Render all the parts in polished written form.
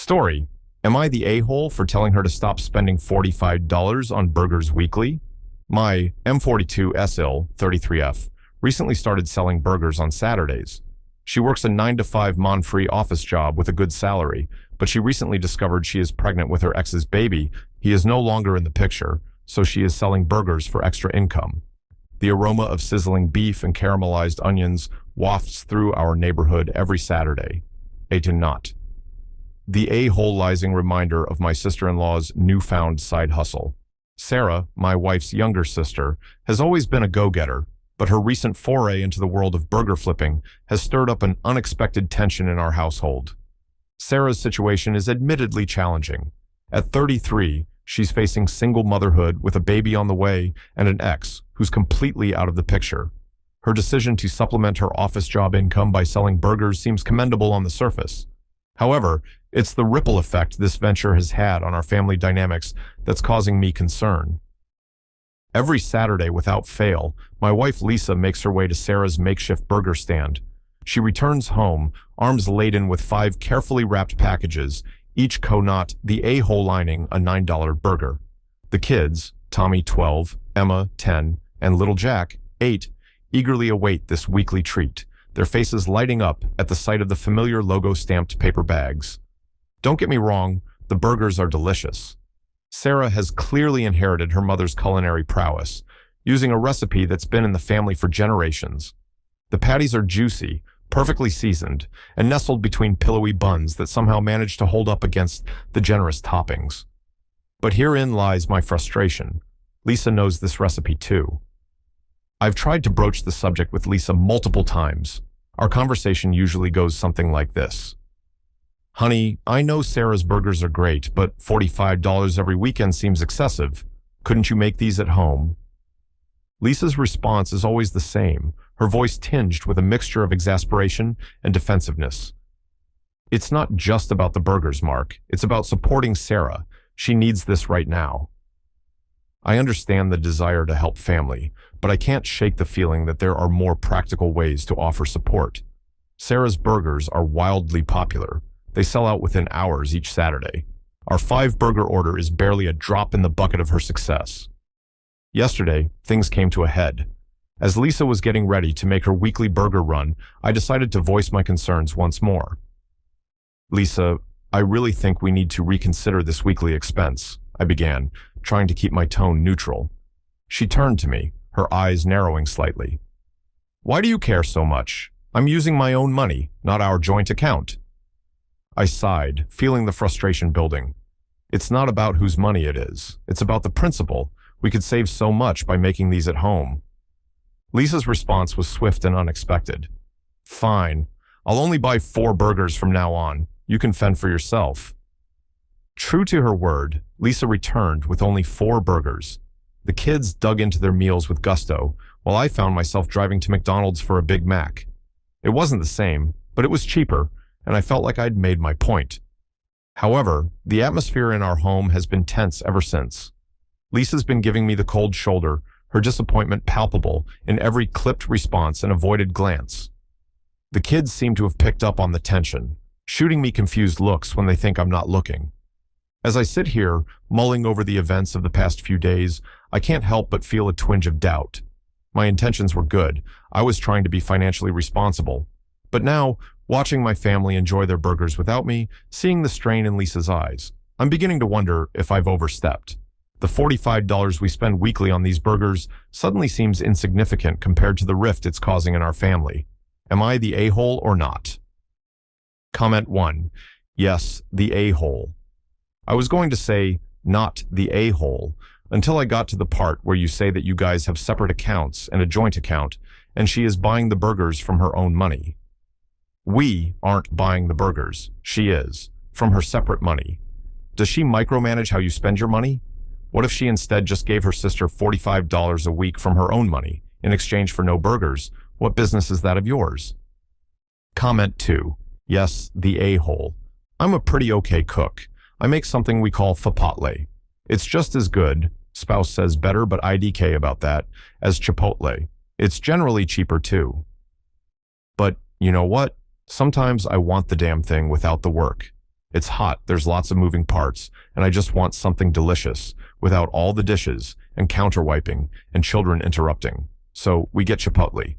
Story: Am I the a-hole for telling her to stop spending $45 on burgers weekly? My M42 SL 33F recently started selling burgers on Saturdays. She works a 9-to-5 Monfrey office job with a good salary, but she recently discovered she is pregnant with her ex's baby. He is no longer in the picture, so she is selling burgers for extra income. The aroma of sizzling beef and caramelized onions wafts through our neighborhood every Saturday. A to not. The a-holizing reminder of my sister-in-law's newfound side hustle. Sarah, my wife's younger sister, has always been a go-getter, but her recent foray into the world of burger flipping has stirred up an unexpected tension in our household. Sarah's situation is admittedly challenging. At 33, she's facing single motherhood with a baby on the way and an ex who's completely out of the picture. Her decision to supplement her office job income by selling burgers seems commendable on the surface. However, it's the ripple effect this venture has had on our family dynamics that's causing me concern. Every Saturday, without fail, my wife Lisa makes her way to Sarah's makeshift burger stand. She returns home, arms laden with 5 carefully wrapped packages, each co-knot the a-hole lining a $9 burger. The kids, Tommy 12, Emma 10, and little Jack 8, eagerly await this weekly treat, their faces lighting up at the sight of the familiar logo-stamped paper bags. Don't get me wrong, the burgers are delicious. Sarah has clearly inherited her mother's culinary prowess, using a recipe that's been in the family for generations. The patties are juicy, perfectly seasoned, and nestled between pillowy buns that somehow manage to hold up against the generous toppings. But herein lies my frustration. Lisa knows this recipe too. I've tried to broach the subject with Lisa multiple times. Our conversation usually goes something like this. Honey, I know Sarah's burgers are great, but $45 every weekend seems excessive. Couldn't you make these at home? Lisa's response is always the same, her voice tinged with a mixture of exasperation and defensiveness. It's not just about the burgers, Mark. It's about supporting Sarah. She needs this right now. I understand the desire to help family, but I can't shake the feeling that there are more practical ways to offer support. Sarah's burgers are wildly popular. They sell out within hours each Saturday. Our 5-burger order is barely a drop in the bucket of her success. Yesterday, things came to a head. As Lisa was getting ready to make her weekly burger run, I decided to voice my concerns once more. Lisa, I really think we need to reconsider this weekly expense, I began, trying to keep my tone neutral. She turned to me, her eyes narrowing slightly. Why do you care so much? I'm using my own money, not our joint account. I sighed, feeling the frustration building. It's not about whose money it is. It's about the principle. We could save so much by making these at home. Lisa's response was swift and unexpected. Fine. I'll only buy 4 burgers from now on. You can fend for yourself. True to her word, Lisa returned with only 4 burgers. The kids dug into their meals with gusto, while I found myself driving to McDonald's for a Big Mac. It wasn't the same, but it was cheaper, and I felt like I'd made my point. However, the atmosphere in our home has been tense ever since. Lisa's been giving me the cold shoulder, her disappointment palpable in every clipped response and avoided glance. The kids seem to have picked up on the tension, shooting me confused looks when they think I'm not looking. As I sit here, mulling over the events of the past few days, I can't help but feel a twinge of doubt. My intentions were good. I was trying to be financially responsible. But now, watching my family enjoy their burgers without me, seeing the strain in Lisa's eyes, I'm beginning to wonder if I've overstepped. The $45 we spend weekly on these burgers suddenly seems insignificant compared to the rift it's causing in our family. Am I the a-hole or not? Comment 1. Yes, the a-hole. I was going to say, not the a-hole, until I got to the part where you say that you guys have separate accounts and a joint account, and she is buying the burgers from her own money. We aren't buying the burgers. She is, from her separate money. Does she micromanage how you spend your money? What if she instead just gave her sister $45 a week from her own money in exchange for no burgers? What business is that of yours? Comment 2. Yes, the a-hole. I'm a pretty okay cook. I make something we call fapatle. It's just as good, spouse says better but IDK about that, as Chipotle. It's generally cheaper too. But you know what? Sometimes I want the damn thing without the work. It's hot, there's lots of moving parts, and I just want something delicious, without all the dishes, and counter-wiping, and children interrupting. So we get Chipotle.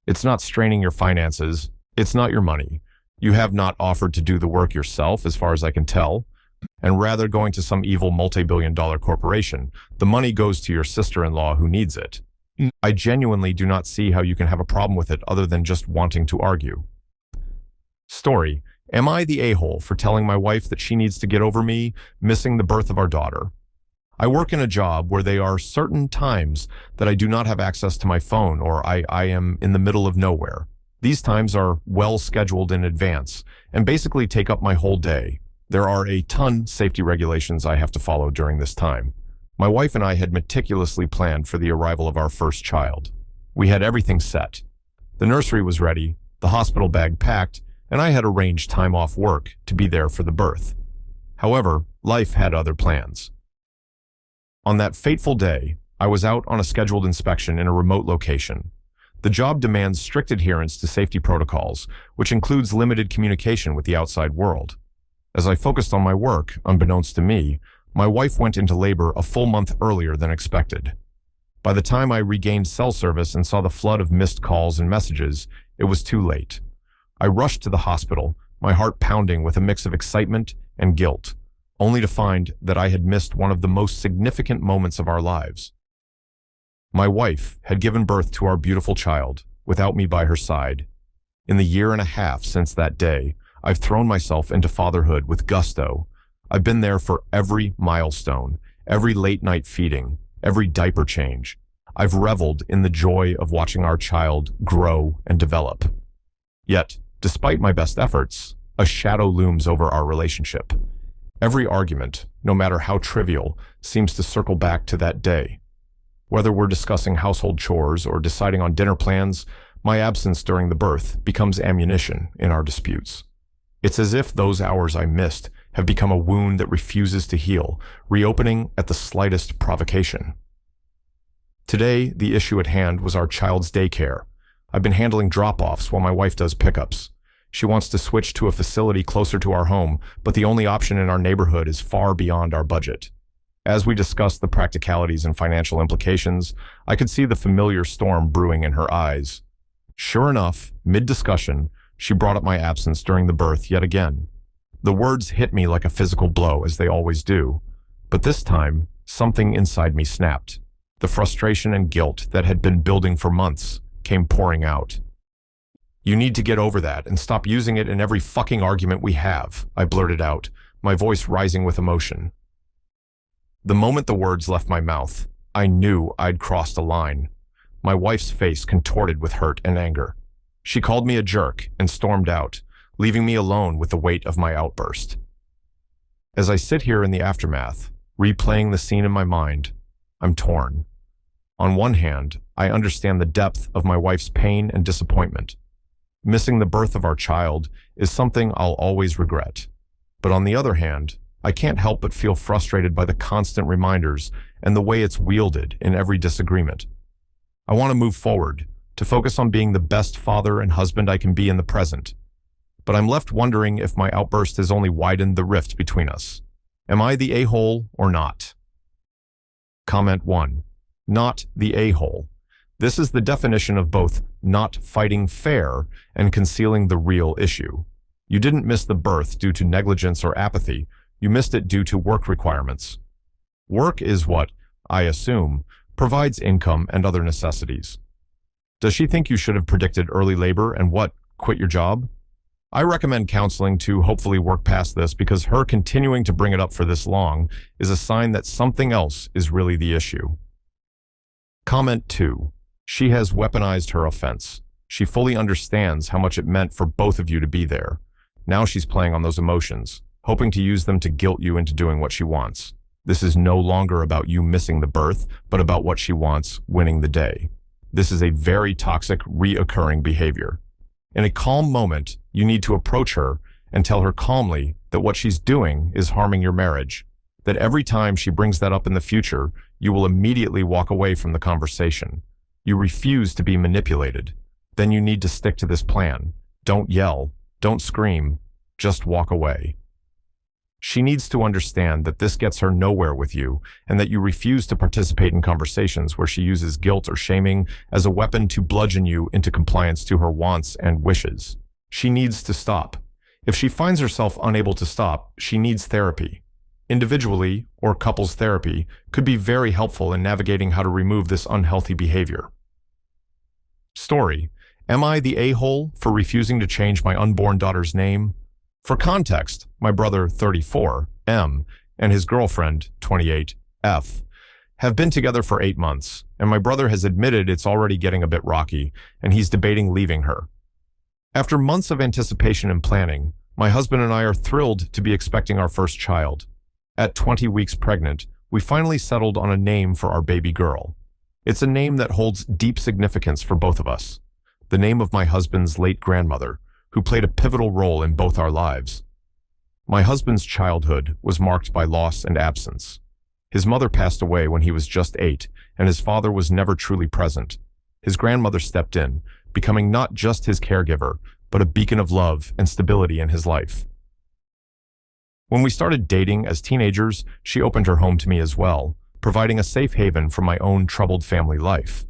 It's not straining your finances. It's not your money. You have not offered to do the work yourself, as far as I can tell, and rather going to some evil multi-billion-dollar corporation. The money goes to your sister-in-law who needs it. I genuinely do not see how you can have a problem with it other than just wanting to argue. Story. Am I the a-hole for telling my wife that she needs to get over me missing the birth of our daughter? I work in a job where there are certain times that I do not have access to my phone or I am in the middle of nowhere. These times are well scheduled in advance and basically take up my whole day. There are a ton safety regulations I have to follow during this time. My wife and I had meticulously planned for the arrival of our first child. We had everything set. The nursery was ready, the hospital bag packed, and I had arranged time off work to be there for the birth. However, life had other plans. On that fateful day, I was out on a scheduled inspection in a remote location. The job demands strict adherence to safety protocols, which includes limited communication with the outside world. As I focused on my work, unbeknownst to me, my wife went into labor a full month earlier than expected. By the time I regained cell service and saw the flood of missed calls and messages, it was too late. I rushed to the hospital, my heart pounding with a mix of excitement and guilt, only to find that I had missed one of the most significant moments of our lives. My wife had given birth to our beautiful child, without me by her side. In the year and a half since that day, I've thrown myself into fatherhood with gusto. I've been there for every milestone, every late-night feeding, every diaper change. I've reveled in the joy of watching our child grow and develop. Yet, despite my best efforts, a shadow looms over our relationship. Every argument, no matter how trivial, seems to circle back to that day. Whether we're discussing household chores or deciding on dinner plans, my absence during the birth becomes ammunition in our disputes. It's as if those hours I missed have become a wound that refuses to heal, reopening at the slightest provocation. Today, the issue at hand was our child's daycare. I've been handling drop-offs while my wife does pickups. She wants to switch to a facility closer to our home, but the only option in our neighborhood is far beyond our budget. As we discussed the practicalities and financial implications, I could see the familiar storm brewing in her eyes. Sure enough, mid-discussion, she brought up my absence during the birth yet again. The words hit me like a physical blow, as they always do. But this time, something inside me snapped. The frustration and guilt that had been building for months came pouring out. "You need to get over that and stop using it in every fucking argument we have," I blurted out, my voice rising with emotion. The moment the words left my mouth, I knew I'd crossed a line. My wife's face contorted with hurt and anger. She called me a jerk and stormed out, leaving me alone with the weight of my outburst. As I sit here in the aftermath, replaying the scene in my mind, I'm torn. On one hand, I understand the depth of my wife's pain and disappointment. Missing the birth of our child is something I'll always regret. But on the other hand, I can't help but feel frustrated by the constant reminders and the way it's wielded in every disagreement. I want to move forward, to focus on being the best father and husband I can be in the present. But I'm left wondering if my outburst has only widened the rift between us. Am I the a-hole or not? Comment 1. Not the a-hole. This is the definition of both not fighting fair and concealing the real issue. You didn't miss the birth due to negligence or apathy. You missed it due to work requirements. Work is what, I assume, provides income and other necessities. Does she think you should have predicted early labor and quit your job? I recommend counseling to hopefully work past this, because her continuing to bring it up for this long is a sign that something else is really the issue. Comment 2. She has weaponized her offense. She fully understands how much it meant for both of you to be there. Now she's playing on those emotions, hoping to use them to guilt you into doing what she wants. This is no longer about you missing the birth, but about what she wants, winning the day. This is a very toxic, reoccurring behavior. In a calm moment, you need to approach her and tell her calmly that what she's doing is harming your marriage, that every time she brings that up in the future, you will immediately walk away from the conversation. You refuse to be manipulated. Then you need to stick to this plan. Don't yell, don't scream, just walk away. She needs to understand that this gets her nowhere with you and that you refuse to participate in conversations where she uses guilt or shaming as a weapon to bludgeon you into compliance to her wants and wishes. She needs to stop. If she finds herself unable to stop, she needs therapy. Individually or couples therapy could be very helpful in navigating how to remove this unhealthy behavior. Story: Am I the a-hole for refusing to change my unborn daughter's name? For context, my brother, 34, M, and his girlfriend, 28, F, have been together for 8 months, and my brother has admitted it's already getting a bit rocky, and he's debating leaving her. After months of anticipation and planning, my husband and I are thrilled to be expecting our first child. At 20 weeks pregnant, we finally settled on a name for our baby girl. It's a name that holds deep significance for both of us. The name of my husband's late grandmother, who played a pivotal role in both our lives. My husband's childhood was marked by loss and absence. His mother passed away when he was just 8, and his father was never truly present. His grandmother stepped in, becoming not just his caregiver, but a beacon of love and stability in his life. When we started dating as teenagers, she opened her home to me as well, providing a safe haven from my own troubled family life.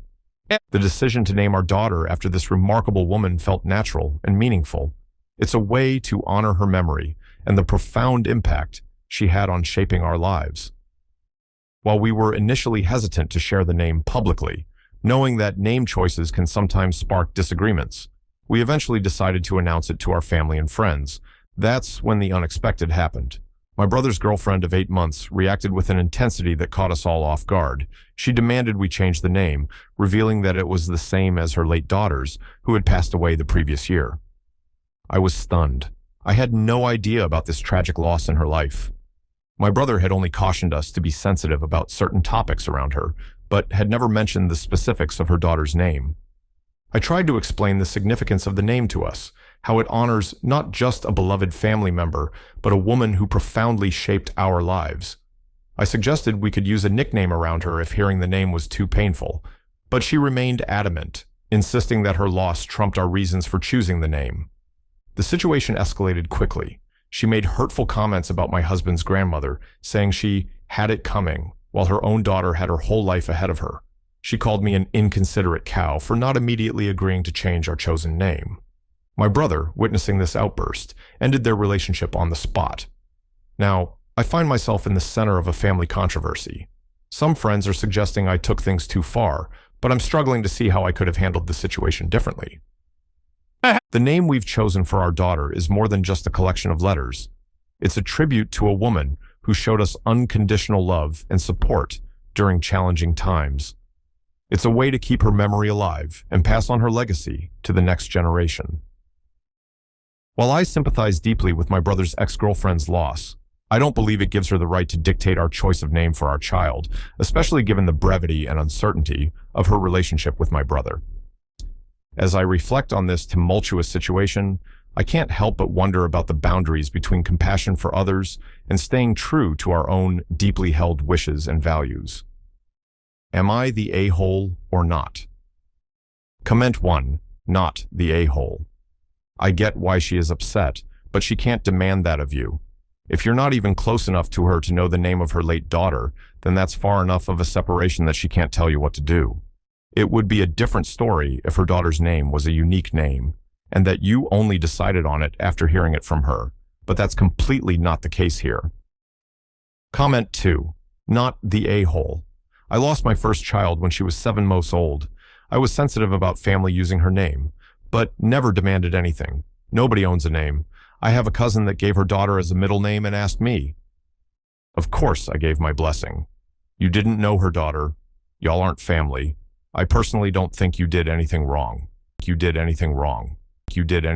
The decision to name our daughter after this remarkable woman felt natural and meaningful. It's a way to honor her memory and the profound impact she had on shaping our lives. While we were initially hesitant to share the name publicly, knowing that name choices can sometimes spark disagreements, we eventually decided to announce it to our family and friends. That's when the unexpected happened. My brother's girlfriend of 8 months reacted with an intensity that caught us all off guard. She demanded we change the name, revealing that it was the same as her late daughter's, who had passed away the previous year. I was stunned. I had no idea about this tragic loss in her life. My brother had only cautioned us to be sensitive about certain topics around her, but had never mentioned the specifics of her daughter's name. I tried to explain the significance of the name to us, how it honors not just a beloved family member, but a woman who profoundly shaped our lives. I suggested we could use a nickname around her if hearing the name was too painful, but she remained adamant, insisting that her loss trumped our reasons for choosing the name. The situation escalated quickly. She made hurtful comments about my husband's grandmother, saying she had it coming, while her own daughter had her whole life ahead of her. She called me an inconsiderate cow for not immediately agreeing to change our chosen name. My brother, witnessing this outburst, ended their relationship on the spot. Now, I find myself in the center of a family controversy. Some friends are suggesting I took things too far, but I'm struggling to see how I could have handled the situation differently. The name we've chosen for our daughter is more than just a collection of letters. It's a tribute to a woman who showed us unconditional love and support during challenging times. It's a way to keep her memory alive and pass on her legacy to the next generation. While I sympathize deeply with my brother's ex-girlfriend's loss, I don't believe it gives her the right to dictate our choice of name for our child, especially given the brevity and uncertainty of her relationship with my brother. As I reflect on this tumultuous situation, I can't help but wonder about the boundaries between compassion for others and staying true to our own deeply held wishes and values. Am I the a-hole or not? Comment 1. Not the a-hole. I get why she is upset, but she can't demand that of you. If you're not even close enough to her to know the name of her late daughter, then that's far enough of a separation that she can't tell you what to do. It would be a different story if her daughter's name was a unique name, and that you only decided on it after hearing it from her, but that's completely not the case here. Comment 2. Not the a-hole. I lost my first child when she was 7 months old. I was sensitive about family using her name, but never demanded anything. Nobody owns a name. I have a cousin that gave her daughter as a middle name and asked me. Of course I gave my blessing. You didn't know her daughter. Y'all aren't family. I personally don't think you did anything wrong. You did anything wrong. You did anything